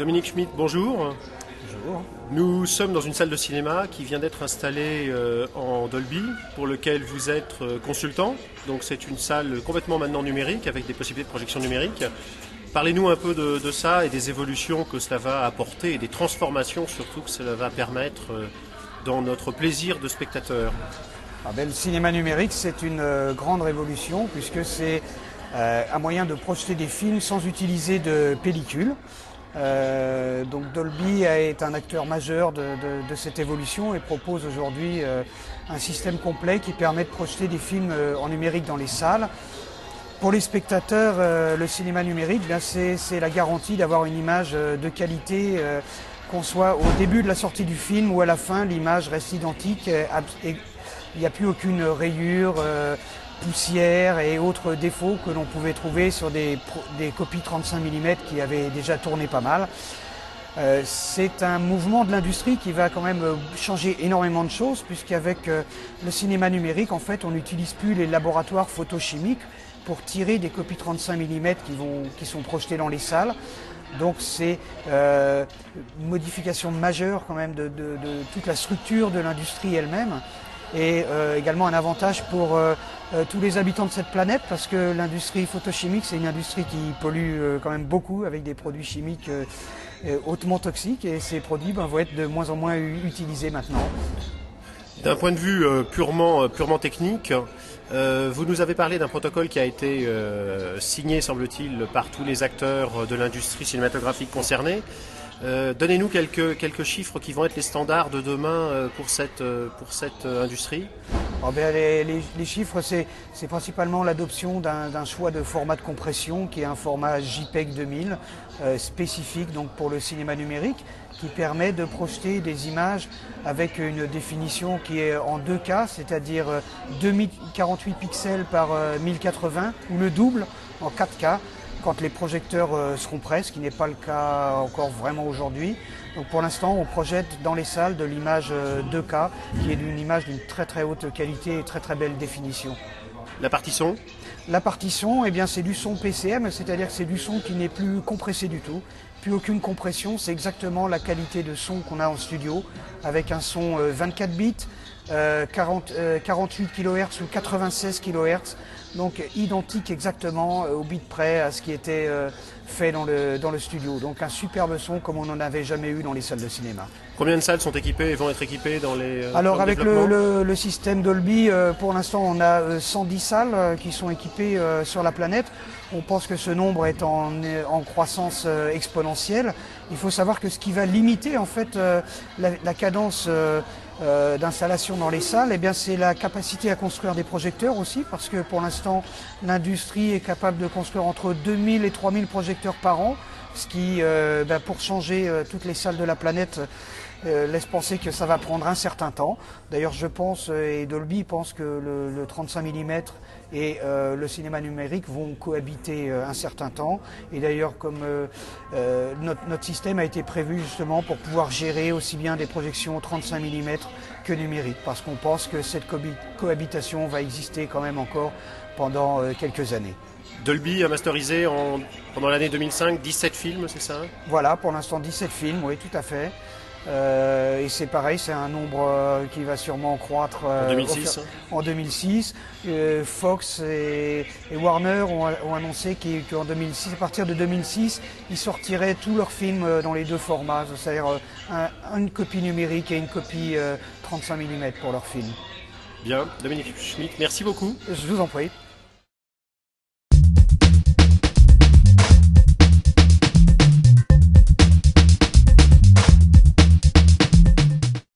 Dominique Schmitt, bonjour. Bonjour. Nous sommes dans une salle de cinéma qui vient d'être installée en Dolby, pour lequel vous êtes consultant. Donc c'est une salle complètement maintenant numérique, avec des possibilités de projection numérique. Parlez-nous un peu de ça et des évolutions que cela va apporter et des transformations surtout que cela va permettre dans notre plaisir de spectateur. Le cinéma numérique, c'est une grande révolution puisque c'est un moyen de projeter des films sans utiliser de pellicule. Donc Dolby est un acteur majeur de cette évolution et propose aujourd'hui un système complet qui permet de projeter des films en numérique dans les salles. Pour les spectateurs, le cinéma numérique, c'est la garantie d'avoir une image de qualité, qu'on soit au début de la sortie du film ou à la fin, l'image reste identique. Il n'y a plus aucune rayure, poussière et autres défauts que l'on pouvait trouver sur des copies 35 mm qui avaient déjà tourné pas mal. C'est un mouvement de l'industrie qui va quand même changer énormément de choses, puisqu'avec le cinéma numérique, en fait, on n'utilise plus les laboratoires photochimiques pour tirer des copies 35 mm qui sont projetées dans les salles. Donc c'est une modification majeure quand même de toute la structure de l'industrie elle-même. Et également un avantage pour tous les habitants de cette planète, parce que l'industrie photochimique, c'est une industrie qui pollue quand même beaucoup avec des produits chimiques hautement toxiques, et ces produits vont être de moins en moins utilisés maintenant. D'un point de vue purement technique, vous nous avez parlé d'un protocole qui a été signé, semble-t-il, par tous les acteurs de l'industrie cinématographique concernée. Donnez-nous quelques chiffres qui vont être les standards de demain pour cette industrie. Les chiffres, c'est principalement l'adoption d'un choix de format de compression qui est un format JPEG 2000 spécifique donc pour le cinéma numérique, qui permet de projeter des images avec une définition qui est en 2K, c'est-à-dire 2048 pixels par 1080, ou le double en 4K. Quand les projecteurs seront prêts, ce qui n'est pas le cas encore vraiment aujourd'hui. Donc pour l'instant, on projette dans les salles de l'image 2K, qui est une image d'une très très haute qualité et très très belle définition. La partie son ? La partie son, c'est du son PCM, c'est-à-dire que c'est du son qui n'est plus compressé du tout. Plus aucune compression, c'est exactement la qualité de son qu'on a en studio, avec un son 24 bits, 48 kHz ou 96 kHz, donc identique exactement au bit près à ce qui était fait dans le studio. Donc un superbe son comme on n'en avait jamais eu dans les salles de cinéma. Combien de salles sont équipées et vont être équipées dans les Alors avec le système Dolby, pour l'instant on a 110 salles qui sont équipées sur la planète. On pense que ce nombre est en croissance exponentielle. Il faut savoir que ce qui va limiter en fait la cadence d'installation dans les salles, c'est la capacité à construire des projecteurs aussi, parce que pour l'instant l'industrie est capable de construire entre 2000 et 3000 projecteurs par an, ce qui pour changer toutes les salles de la planète laisse penser que ça va prendre un certain temps. D'ailleurs je pense, et Dolby pense, que le 35 mm et le cinéma numérique vont cohabiter un certain temps. Et d'ailleurs comme notre système a été prévu justement pour pouvoir gérer aussi bien des projections 35 mm que numériques, parce qu'on pense que cette cohabitation va exister quand même encore pendant quelques années. Dolby a masterisé pendant l'année 2005 17 films, c'est ça ? Voilà, pour l'instant 17 films, oui, tout à fait. Et c'est pareil, c'est un nombre qui va sûrement croître en 2006. Fox et Warner ont annoncé qu'en 2006, à partir de 2006, ils sortiraient tous leurs films dans les deux formats, c'est-à-dire une copie numérique et une copie 35 mm pour leurs films. Bien, Dominique Schmitt, merci beaucoup. Je vous en prie.